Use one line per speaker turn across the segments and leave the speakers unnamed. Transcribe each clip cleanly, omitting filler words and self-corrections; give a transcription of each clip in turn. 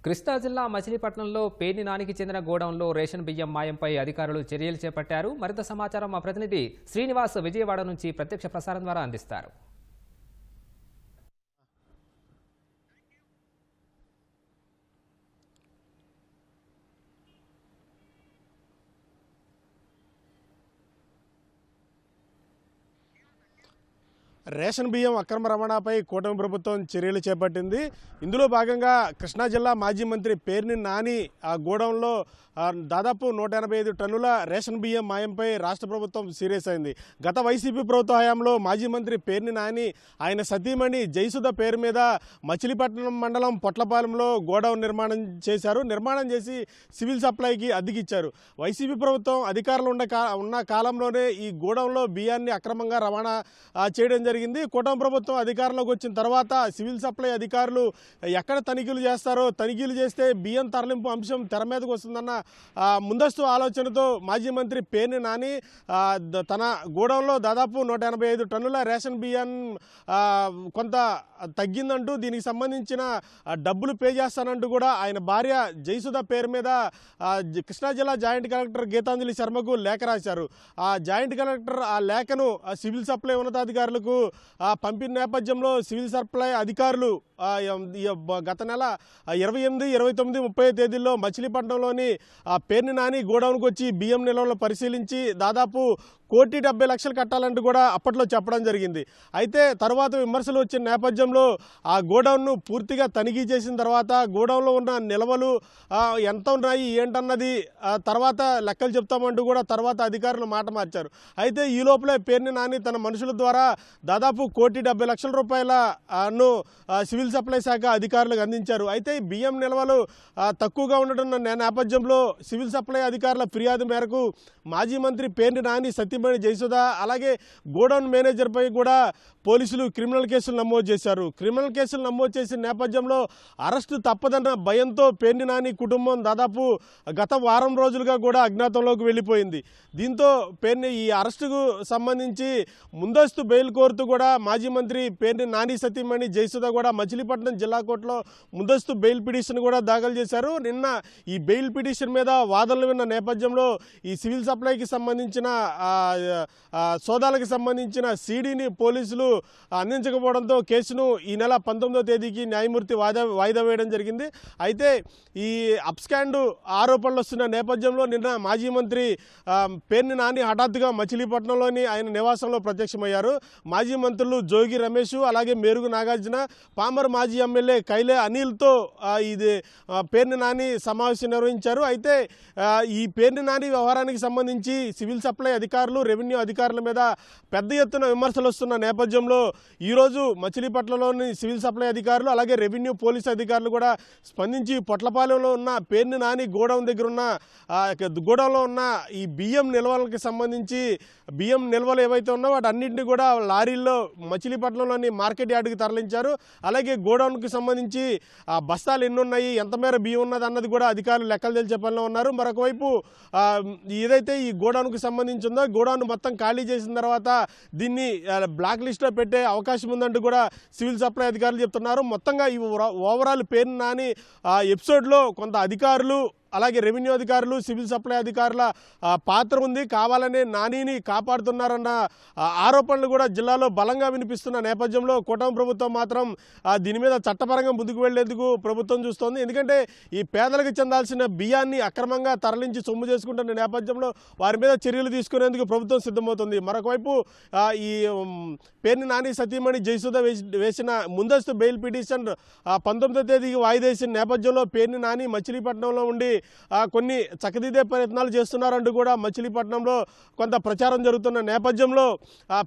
కృష్ణా జిల్లా మచిలీపట్నంలో పేర్ని నానికి చెందిన గోడౌన్లో రేషన్ బియ్యం మాయంపై అధికారులు చర్యలు చేపట్టారు. మరింత సమాచారం మా ప్రతినిధి శ్రీనివాస్ విజయవాడ నుంచి ప్రత్యక్ష ప్రసారం ద్వారా అందిస్తారు.
రేషన్ బియ్యం అక్రమ రవాణాపై కూటమి ప్రభుత్వం చర్యలు చేపట్టింది. ఇందులో భాగంగా కృష్ణా జిల్లా మాజీ మంత్రి పేర్ని నాని ఆ గోడౌన్లో దాదాపు 185 టన్నుల రేషన్ బియ్యం మాయంపై రాష్ట్ర ప్రభుత్వం సీరియస్ అయింది. గత వైసీపీ ప్రభుత్వ హయాంలో మాజీ మంత్రి పేర్ని నాని ఆయన సతీమణి జయసుధ పేరు మీద మచిలీపట్నం మండలం పొట్లపాలెంలో గోడౌన్ నిర్మాణం చేశారు. నిర్మాణం చేసి సివిల్ సప్లైకి అద్దెకిచ్చారు. వైసీపీ ప్రభుత్వం అధికారులు ఉన్న కాలంలోనే ఈ గోడౌన్లో బియ్యాన్ని అక్రమంగా రవాణా చేయడం జరిగింది. కూటమి ప్రభుత్వం అధికారంలోకి వచ్చిన తర్వాత సివిల్ సప్లై అధికారులు ఎక్కడ తనిఖీలు చేస్తారో, తనిఖీలు చేస్తే బియ్యం తరలింపు అంశం తెర మీదకు వస్తుందన్న ముందస్తు ఆలోచనతో మాజీ మంత్రి పేర్ని నాని తన గోడౌన్లో దాదాపు 185 టన్నుల రేషన్ బియ్యం కొంత తగ్గిందంటూ దీనికి సంబంధించిన డబ్బులు పే చేస్తానంటూ కూడా ఆయన భార్య జయసుధ పేరు మీద కృష్ణా జిల్లా జాయింట్ కలెక్టర్ గీతాంజలి శర్మకు లేఖ రాశారు. ఆ జాయింట్ కలెక్టర్ ఆ లేఖను సివిల్ సప్లై ఉన్నతాధికారులకు పంపిన నేపథ్యంలో సివిల్ సప్లై అధికారులు గత నెల 28, 29, 30 తేదీల్లో మచిలీపట్నంలోని పేర్ని నాని గోడౌన్కి వచ్చి బియ్యం నిల్వలు పరిశీలించి దాదాపు 1,70,00,000 కట్టాలంటూ కూడా అప్పట్లో చెప్పడం జరిగింది. అయితే తర్వాత విమర్శలు వచ్చిన నేపథ్యంలో ఆ గోడౌన్ను పూర్తిగా తనిఖీ చేసిన తర్వాత గోడౌన్లో ఉన్న నిల్వలు ఎంత ఉన్నాయి ఏంటన్నది తర్వాత లెక్కలు చెప్తామంటూ కూడా తర్వాత అధికారులు మాట మార్చారు. అయితే ఈ లోపలే పేర్ని నాని తన మనుషుల ద్వారా దాదాపు 1,70,00,000 రూపాయలను సివిల్ సప్లై శాఖ అధికారులకు అందించారు. అయితే బియ్యం నిల్వలు తక్కువగా ఉండడం నేపథ్యంలో సివిల్ సప్లై అధికారుల ఫిర్యాదు మేరకు మాజీ మంత్రి పేర్ని నాని సతీమణి జయసుధ అలాగే గోడౌన్ మేనేజర్పై కూడా పోలీసులు క్రిమినల్ కేసులు నమోదు చేశారు. క్రిమినల్ కేసులు నమోదు చేసిన నేపథ్యంలో అరెస్టు తప్పదన్న భయంతో పేర్ని నాని కుటుంబం దాదాపు గత వారం రోజులుగా కూడా అజ్ఞాతంలోకి వెళ్ళిపోయింది. దీంతో ఈ అరెస్టుకు సంబంధించి ముందస్తు బెయిల్ కోరుతూ కూడా మాజీ మంత్రి పేర్ని నాని సతీమణి జయసుధ కూడా మచిలీపట్నం జిల్లా కోర్టులో ముందస్తు బెయిల్ పిటిషన్ కూడా దాఖలు చేశారు. నిన్న ఈ బెయిల్ పిటిషన్ మీద వాదనలు విన్న నేపథ్యంలో ఈ సివిల్ సప్లైకి సంబంధించిన సోదాలకు సంబంధించిన సీడీని పోలీసులు అందించకపోవడంతో కేసును ఈ నెల 19వ తేదీకి న్యాయమూర్తి వాయిదా వేయడం జరిగింది. అయితే ఈ అప్స్కాండ్ ఆరోపణలు వస్తున్న నేపథ్యంలో నిన్న మాజీ మంత్రి పేర్ని నాని హఠాత్తుగా మచిలీపట్నంలోని ఆయన నివాసంలో ప్రత్యక్షమయ్యారు. మాజీ మంత్రులు జోగి రమేష్ అలాగే మేరుగు నాగార్జున, పామర్ మాజీ ఎమ్మెల్యే కైలే అనిల్తో ఇది పేర్ని నాని సమావేశం నిర్వహించారు. అయితే ఈ పేర్ని నాని వ్యవహారానికి సంబంధించి సివిల్ సప్లై అధికారులు, రెవెన్యూ అధికారుల మీద పెద్ద ఎత్తున విమర్శలు వస్తున్న నేపథ్యంలో ఈరోజు మచిలీపట్నంలోని సివిల్ సప్లై అధికారులు అలాగే రెవెన్యూ పోలీసు అధికారులు కూడా స్పందించి పొట్లపాలెంలో ఉన్న పేర్ని నాని గోడౌన్ దగ్గర ఉన్న గోడౌన్లో ఉన్న ఈ బియ్యం నిల్వలకు సంబంధించి బియ్యం నిల్వలు ఏవైతే ఉన్నాయో వాటి అన్నింటినీ కూడా లారీల్లో మచిలీపట్నంలోని మార్కెట్ యార్డుకి తరలించారు. అలాగే గోడౌన్కి సంబంధించి బస్తాలు ఎన్ని ఉన్నాయి, ఎంత మేర బియ్యం ఉన్నది అన్నది కూడా అధికారులు లెక్కలు తెలిసే పనిలో ఉన్నారు. మరొకవైపు ఏదైతే ఈ గోడౌన్కి సంబంధించి ఉందో గోడౌన్ మొత్తం ఖాళీ చేసిన తర్వాత దీన్ని బ్లాక్ లిస్ట్లో పెట్టే అవకాశం ఉందంటూ కూడా సివిల్ సప్లై అధికారులు చెప్తున్నారు. మొత్తంగా ఈ ఓవరాల్ పేర్ని నాని ఎపిసోడ్లో కొంత అధికారులు అలాగే రెవెన్యూ అధికారులు, సివిల్ సప్లై అధికారుల పాత్ర ఉంది. కావాలనే నానిని కాపాడుతున్నారన్న ఆరోపణలు కూడా జిల్లాలో బలంగా వినిపిస్తున్న నేపథ్యంలో కూటమి ప్రభుత్వం మాత్రం దీని మీద చట్టపరంగా ముందుకు వెళ్లేందుకు ప్రభుత్వం చూస్తోంది. ఎందుకంటే ఈ పేదలకు చెందాల్సిన బియ్యాన్ని అక్రమంగా తరలించి సొమ్ము చేసుకుంటున్న నేపథ్యంలో వారి మీద చర్యలు తీసుకునేందుకు ప్రభుత్వం సిద్ధమవుతుంది. మరొకవైపు ఈ పేర్ని నాని సతీమణి జయసుధ వేసిన ముందస్తు బెయిల్ పిటిషన్ 19వ తేదీకి వాయిదా వేసిన నేపథ్యంలో పేర్ని నాని మచిలీపట్నంలో ఉండి కొన్ని చక్కదిద్దే ప్రయత్నాలు చేస్తున్నారంటూ కూడా మచిలీపట్నంలో కొంత ప్రచారం జరుగుతున్న నేపథ్యంలో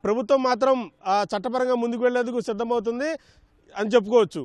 ప్రభుత్వం మాత్రం చట్టపరంగా ముందుకు వెళ్లేందుకు సిద్ధమవుతుంది అని చెప్పుకోవచ్చు.